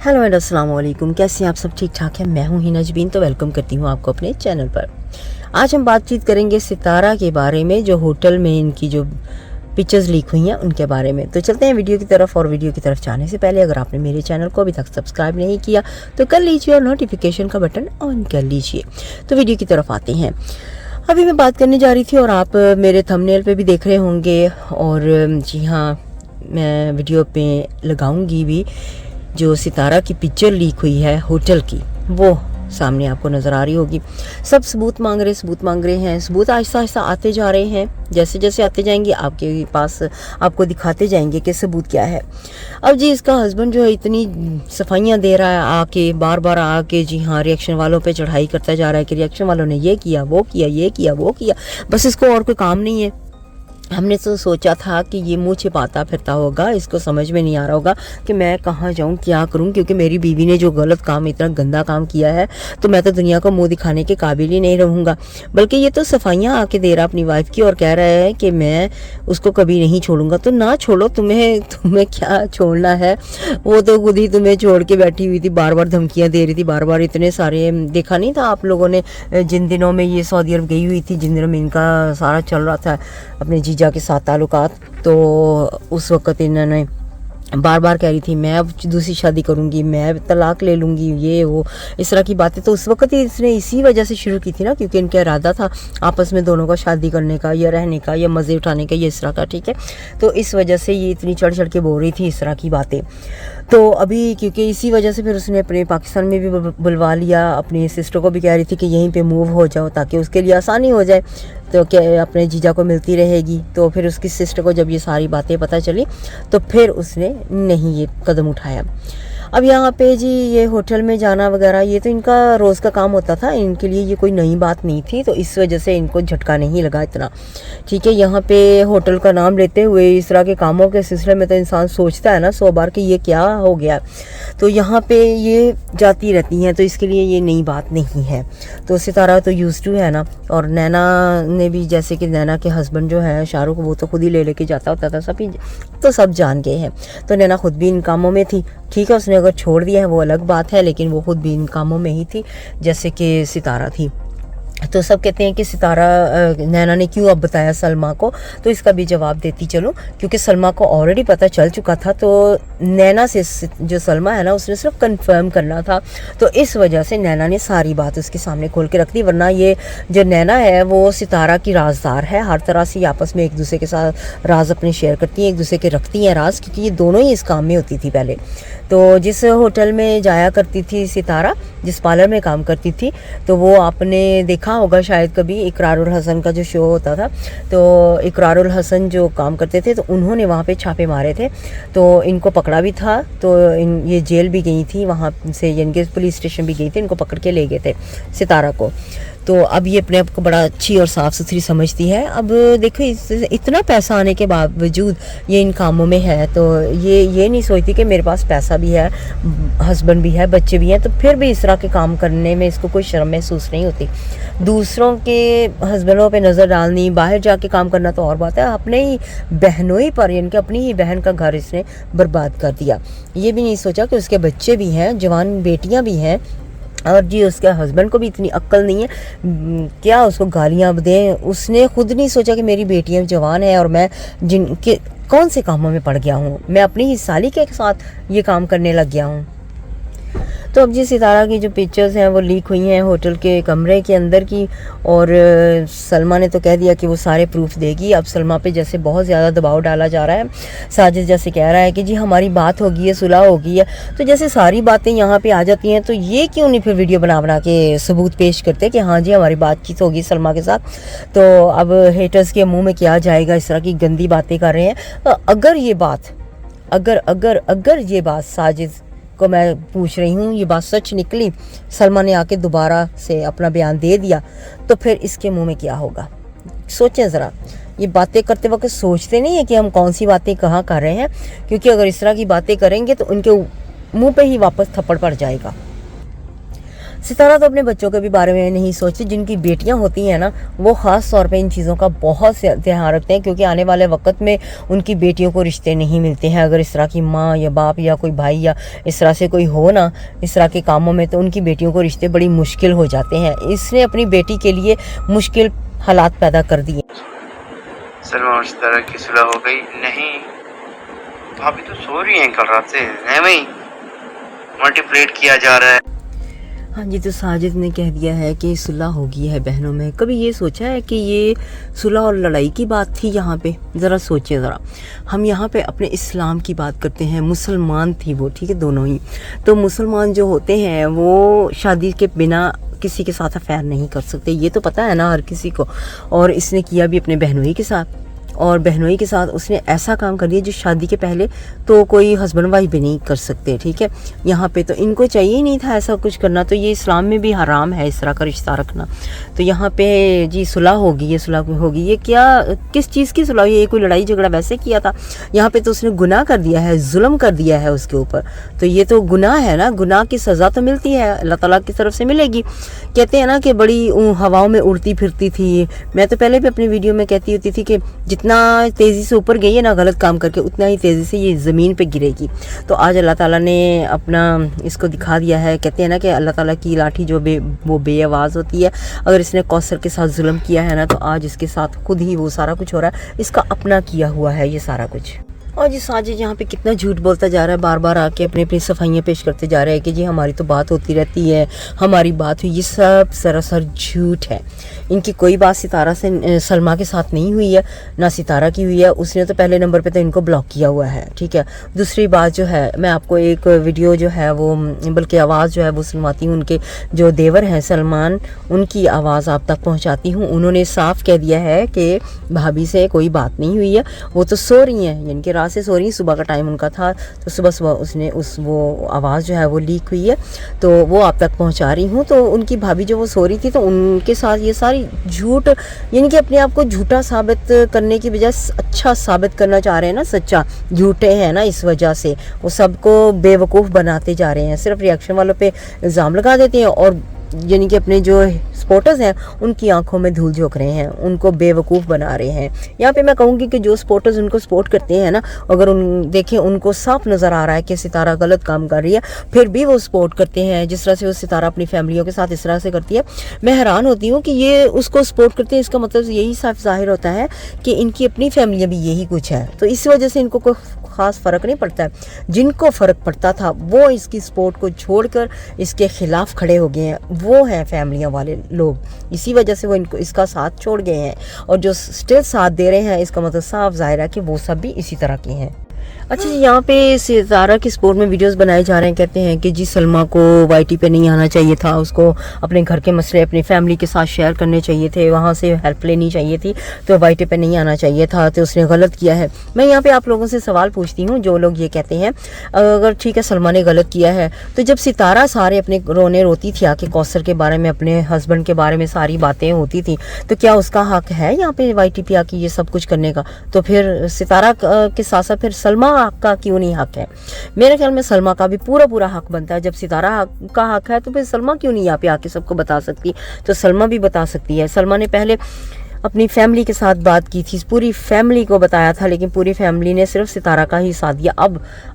Hello and अस्सलाम वालेकुम। कैसे हैं आप सब? ठीक ठाक है। मैं हूं हिना जबीन, तो वेलकम करती हूं आपको अपने चैनल पर। आज हम बातचीत करेंगे सितारा के बारे में, जो होटल में इनकी जो पिक्चर्स लीक हुई हैं उनके बारे में। तो चलते हैं वीडियो की तरफ। और वीडियो की तरफ जाने से पहले अगर आपने मेरे चैनल को अभी तक सब्सक्राइब नहीं किया तो कर लीजिए और नोटिफिकेशन का बटन ऑन कर लीजिए। तो वीडियो की तरफ आते हैं। अभी मैं बात करने जा रही थी और आप मेरे थंबनेल पे भी देख रहे होंगे, और जी हाँ, मैं वीडियो पे लगाऊंगी भी। जो सितारा की पिक्चर लीक हुई है होटल की, वो सामने आपको नज़र आ रही होगी। सब सबूत मांग रहे हैं। सबूत आहिस्ता आहिस्ता आते जा रहे हैं। जैसे जैसे आते जाएंगे आपके पास आपको दिखाते जाएंगे कि सबूत क्या है। अब जी, इसका हस्बैंड जो है इतनी सफाइयाँ दे रहा है आके, बार बार आके, जी हाँ, रिएक्शन वालों पे चढ़ाई करता जा रहा है कि रिएक्शन वालों ने ये किया, वो किया, ये किया, वो किया। बस इसको और कोई काम नहीं है। हमने तो सोचा था कि ये मुँह छिपाता फिरता होगा, इसको समझ में नहीं आ रहा होगा कि मैं कहाँ जाऊँ, क्या करूँ, क्योंकि मेरी बीवी ने जो गलत काम, इतना गंदा काम किया है, तो मैं तो दुनिया को मुंह दिखाने के काबिल ही नहीं रहूँगा। बल्कि ये तो सफाइयाँ आके दे रहा अपनी वाइफ की और कह रहा है कि मैं उसको कभी नहीं छोड़ूंगा। तो ना छोड़ो, तुम्हें क्या छोड़ना है? वो तो खुद ही तुम्हें छोड़ के बैठी हुई थी, बार बार धमकियाँ दे रही थी, बार बार इतने सारे। देखा नहीं था आप लोगों ने जिन दिनों में ये सऊदी अरब गई हुई थी, जिन दिनों में इनका सारा चल रहा था अपने जीजा के साथ ताल्लुकात, तो उस वक़्त इन्होंने बार बार कह रही थी मैं अब दूसरी शादी करूंगी, मैं तलाक ले लूंगी, ये वो इस तरह की बातें। तो उस वक्त ही इसने इसी वजह से शुरू की थी ना, क्योंकि इनका इरादा था आपस में दोनों का शादी करने का, या रहने का, या मज़े उठाने का, ये इस तरह का। ठीक है, तो इस वजह से ये इतनी चढ़ चढ़ के बोल रही थी इस तरह की बातें। तो अभी क्योंकि इसी वजह से फिर उसने अपने पाकिस्तान में भी बुलवा लिया। अपनी सिस्टर को भी कह रही थी कि यहीं पे मूव हो जाओ ताकि उसके लिए आसानी हो जाए, तो क्या अपने जीजा को मिलती रहेगी। तो फिर उसकी सिस्टर को जब ये सारी बातें पता चली तो फिर उसने नहीं ये कदम उठाया। अब यहाँ पे जी ये होटल में जाना वगैरह, ये तो इनका रोज़ का काम होता था, इनके लिए ये कोई नई बात नहीं थी, तो इस वजह से इनको झटका नहीं लगा इतना। ठीक है, यहाँ पे होटल का नाम लेते हुए इस तरह के कामों के सिलसिले में तो इंसान सोचता है ना 100 बार कि ये क्या हो गया। तो यहाँ पे ये जाती रहती हैं, तो इसके लिए ये नई बात नहीं है। तो सितारा तो यूज्ड टू है ना। और नैना ने भी, जैसे कि नैना के हस्बैंड जो है शाहरुख, वो तो खुद ही ले लेके जाता होता था, सभी तो सब जान गए हैं। तो नैना खुद भी इन कामों में थी। ठीक है, उसने अगर छोड़ दिया है वो अलग बात है, लेकिन वो खुद भी इन कामों में ही थी जैसे कि सितारा थी। तो सब कहते हैं कि सितारा नैना ने क्यों अब बताया सलमा को, तो इसका भी जवाब देती चलो, क्योंकि सलमा को ऑलरेडी पता चल चुका था। तो नैना से जो सलमा है ना, उसने सिर्फ कंफर्म करना था, तो इस वजह से नैना ने सारी बात उसके सामने खोल के रख दी। वरना ये जो नैना है वो सितारा की राजदार है, हर तरह से आपस में एक दूसरे के साथ राज अपने शेयर करती हैं, एक दूसरे के रखती हैं राज, क्योंकि ये दोनों ही इस काम में होती थी पहले। तो जिस होटल में जाया करती थी सितारा, जिस पार्लर में काम करती थी, तो वो आपने देखा होगा शायद कभी, इकरारुल हसन का जो शो होता था, तो इकरारुल हसन जो काम करते थे, तो उन्होंने वहाँ पे छापे मारे थे, तो इनको पकड़ा भी था। तो ये जेल भी गई थी, वहाँ से यानी कि पुलिस स्टेशन भी गई थी, इनको पकड़ के ले गए थे सितारा को। तो अब ये अपने आप को बड़ा अच्छी और साफ़ सुथरी समझती है। अब देखो, इतना पैसा आने के बावजूद ये इन कामों में है, तो ये नहीं सोचती कि मेरे पास पैसा भी है, हस्बैंड भी है, बच्चे भी हैं, तो फिर भी इस तरह के काम करने में इसको कोई शर्म महसूस नहीं होती। दूसरों के हस्बैंडों पे नज़र डालनी, बाहर जाके काम करना तो और बात है, अपने ही बहनों ही पर, यानी कि अपनी ही बहन का घर इसने बर्बाद कर दिया। ये भी नहीं सोचा कि उसके बच्चे भी हैं, जवान बेटियाँ भी हैं, और जी उसके हस्बैंड को भी इतनी अक्ल नहीं है क्या उसको गालियाँ दें। उसने खुद नहीं सोचा कि मेरी बेटियाँ जवान हैं और मैं जिनके कौन से कामों में पड़ गया हूँ, मैं अपनी ही साली के साथ ये काम करने लग गया हूँ। तो अब जी सितारा की जो पिक्चर्स हैं वो लीक हुई हैं होटल के कमरे के अंदर की, और सलमा ने तो कह दिया कि वो सारे प्रूफ देगी। अब सलमा पे जैसे बहुत ज़्यादा दबाव डाला जा रहा है। साजिद जैसे कह रहा है कि जी हमारी बात होगी है, सुलह होगी है, तो जैसे सारी बातें यहाँ पे आ जाती हैं, तो ये क्यों नहीं फिर वीडियो बना के सबूत पेश करते कि हाँ जी हमारी बातचीत होगी सलमा के साथ। तो अब हेटर्स के मुँह में क्या जाएगा, इस तरह की गंदी बातें कर रहे हैं। तो अगर ये बात अगर ये बात साजिद को मैं पूछ रही हूँ, ये बात सच निकली, सलमा ने आके दोबारा से अपना बयान दे दिया, तो फिर इसके मुंह में क्या होगा? सोचें ज़रा। ये बातें करते वक्त सोचते नहीं है कि हम कौन सी बातें कहाँ कर रहे हैं, क्योंकि अगर इस तरह की बातें करेंगे तो उनके मुंह पे ही वापस थप्पड़ पड़ जाएगा। सितारा तो अपने बच्चों के भी बारे में नहीं सोचती। जिनकी बेटियां होती हैं ना, वो ख़ास तौर पे इन चीज़ों का बहुत से ध्यान रखते हैं, क्योंकि आने वाले वक्त में उनकी बेटियों को रिश्ते नहीं मिलते हैं। अगर इस तरह की माँ या बाप या कोई भाई या इस तरह से कोई हो ना इस तरह के कामों में, तो उनकी बेटियों को रिश्ते बड़ी मुश्किल हो जाते हैं। इसने अपनी बेटी के लिए मुश्किल हालात पैदा कर दिए। सलमा और सितारा की सुलह हो गई? नहीं, भाभी तो सो रही हैं कल रात से, नहीं मल्टीप्लेट किया जा रहा है। हाँ जी, तो साजिद ने कह दिया है कि सुलह हो गई है बहनों में। कभी ये सोचा है कि ये सुलह और लड़ाई की बात थी? यहाँ पे ज़रा सोचिए ज़रा। हम यहाँ पे अपने इस्लाम की बात करते हैं, मुसलमान थी वो, ठीक है, दोनों ही। तो मुसलमान जो होते हैं वो शादी के बिना किसी के साथ अफेयर नहीं कर सकते, ये तो पता है ना हर किसी को। और इसने किया भी अपने बहनोई के साथ, और बहनोई के साथ उसने ऐसा काम कर दिया जो शादी के पहले तो कोई हस्बैंड वाइफ भी नहीं कर सकते, ठीक है। यहाँ पे तो इनको चाहिए ही नहीं था ऐसा कुछ करना, तो ये इस्लाम में भी हराम है इस तरह का रिश्ता रखना। तो यहाँ पे जी सुलह होगी, ये सुलह होगी, ये क्या किस चीज़ की सुलह? ये कोई लड़ाई झगड़ा वैसे किया था? यहाँ पे तो उसने गुनाह कर दिया है, जुल्म कर दिया है उसके ऊपर, तो ये तो गुनाह है ना। गुनाह की सज़ा तो मिलती है, अल्लाह ताला की तरफ से मिलेगी। कहते हैं ना कि बड़ी हवाओं में उड़ती फिरती थी। मैं तो पहले भी अपनी वीडियो में कहती होती थी कि जितना तेज़ी से ऊपर गई है ना गलत काम करके, उतना ही तेज़ी से ये ज़मीन पे गिरेगी। तो आज अल्लाह ताला ने अपना इसको दिखा दिया है। कहते हैं ना कि अल्लाह ताला की लाठी जो वो बेआवाज़ होती है। अगर इसने कौसर के साथ जुल्म किया है ना, तो आज इसके साथ खुद ही वो सारा कुछ हो रहा है, इसका अपना किया हुआ है ये सारा कुछ। और जी साजिद यहाँ पे कितना झूठ बोलता जा रहा है, बार बार आके अपनी अपनी सफाइयाँ पेश करते जा रहे हैं कि जी हमारी तो बात होती रहती है, हमारी बात हुई। ये सब सरासर झूठ है। इनकी कोई बात सितारा से सलमा के साथ नहीं हुई है, ना सितारा की हुई है। उसने तो पहले नंबर पे तो इनको ब्लॉक किया हुआ है, ठीक है। दूसरी बात जो है, मैं आपको एक वीडियो जो है वो बल्कि आवाज़ जो है वो सुनवाती हूँ। उनके जो देवर हैं सलमान, उनकी आवाज़ आप तक पहुँचाती हूँ। उन्होंने साफ कह दिया है कि भाभी से कोई बात नहीं हुई है, वो तो सो रही हैं, यानी कि रात से सो रही हैं। सुबह का टाइम उनका था, तो सुबह सुबह उसने वो आवाज़ जो है वो लीक हुई है, तो वो आप तक पहुँचा रही हूँ। तो उनकी भाभी जो वो सो रही थी, तो उनके साथ ये सारी झूठ, यानी कि अपने आप को झूठा साबित करने की बजाय अच्छा साबित करना चाह रहे हैं ना, सच्चा। झूठे हैं ना, इस वजह से वो सबको बेवकूफ़ बनाते जा रहे हैं। सिर्फ रिएक्शन वालों पे इल्ज़ाम लगा देते हैं, और यानी कि अपने जो सपोर्टर्स हैं उनकी आंखों में धूल झोंक रहे हैं, उनको बेवकूफ़ बना रहे हैं। यहाँ पे मैं कहूँगी कि जो सपोर्टर्स उनको सपोर्ट करते हैं ना, अगर देखें उनको साफ नज़र आ रहा है कि सितारा गलत काम कर रही है, फिर भी वो सपोर्ट करते हैं। जिस तरह से वो सितारा अपनी फैमिलियों के साथ इस तरह से करती है, मैं हैरान होती हूँ कि ये उसको सपोर्ट करते हैं। इसका मतलब यही साफ जाहिर होता है कि इनकी अपनी फैमिलियाँ भी यही कुछ है, तो इस वजह से इनको कोई ख़ास फ़र्क नहीं पड़ता है। जिनको फ़र्क पड़ता था वो इसकी सपोर्ट को छोड़कर इसके ख़िलाफ़ खड़े हो गए हैं, वो हैं फैमिलियां वाले लोग। इसी वजह से वो इनको इसका साथ छोड़ गए हैं, और जो स्टिल साथ दे रहे हैं, इसका मतलब साफ ज़ाहिर है कि वो सब भी इसी तरह के हैं। अच्छा जी, यहाँ पे सितारा की सपोर्ट में वीडियोस बनाए जा रहे हैं। कहते हैं कि जी सलमा को वाईटी पे नहीं आना चाहिए था, उसको अपने घर के मसले अपनी फैमिली के साथ शेयर करने चाहिए थे, वहाँ से हेल्प लेनी चाहिए थी, तो वाईटी पे नहीं आना चाहिए था, तो उसने गलत किया है। मैं यहाँ पे आप लोगों से सवाल पूछती हूँ, जो लोग ये कहते हैं, अगर ठीक है सलमा ने गलत किया है, तो जब सितारा सारे अपने रोती थी आके कौसर के बारे में, अपने हस्बैंड के बारे में सारी बातें होती थी, तो क्या उसका हक है यहाँ पे वाईटी पे आके ये सब कुछ करने का? तो फिर सितारा के साथ साथ फिर सलमा का क्यों नहीं हक है? मेरे ख्याल में सलमा का भी पूरा हक बनता है। जब सितारा का हक है, तो फिर सलमा क्यों नहीं यहाँ पे आके सबको बता सकती? तो सलमा भी बता सकती है। सलमा ने पहले अपनी फैमिली के साथ बात की थी, पूरी फैमिली को बताया था, लेकिन पूरी फैमिली ने सिर्फ सितारा का ही साथ दिया।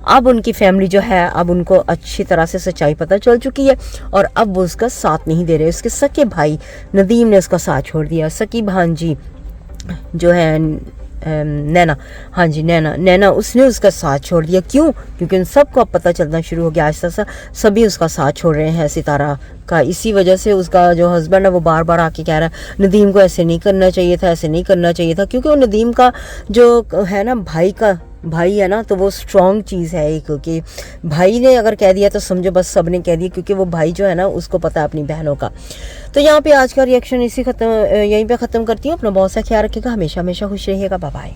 अब उनकी फैमिली जो है, अब उनको अच्छी तरह से सच्चाई पता चल चुकी है, और अब वो उसका साथ नहीं दे रहे। उसके सके भाई नदीम ने उसका साथ छोड़ दिया, सकी भांजी जो है नैना, हाँ जी नैना, उसने उसका साथ छोड़ दिया। क्यों? क्योंकि उन सबको अब पता चलना शुरू हो गया, आहिस्ता सा सभी उसका साथ छोड़ रहे हैं सितारा का। इसी वजह से उसका जो हस्बैंड है वो बार बार आके कह रहा है नदीम को ऐसे नहीं करना चाहिए था, ऐसे नहीं करना चाहिए था, क्योंकि वो नदीम का जो है ना भाई है ना, तो वो स्ट्रॉन्ग चीज़ है एक, कि भाई ने अगर कह दिया तो समझो बस सब ने कह दिया, क्योंकि वो भाई जो है ना उसको पता है अपनी बहनों का। तो यहाँ पे आज का रिएक्शन यहीं पे ख़त्म करती हूँ। अपना बहुत सा ख्याल रखिएगा, हमेशा खुश रहिएगा। Bye bye.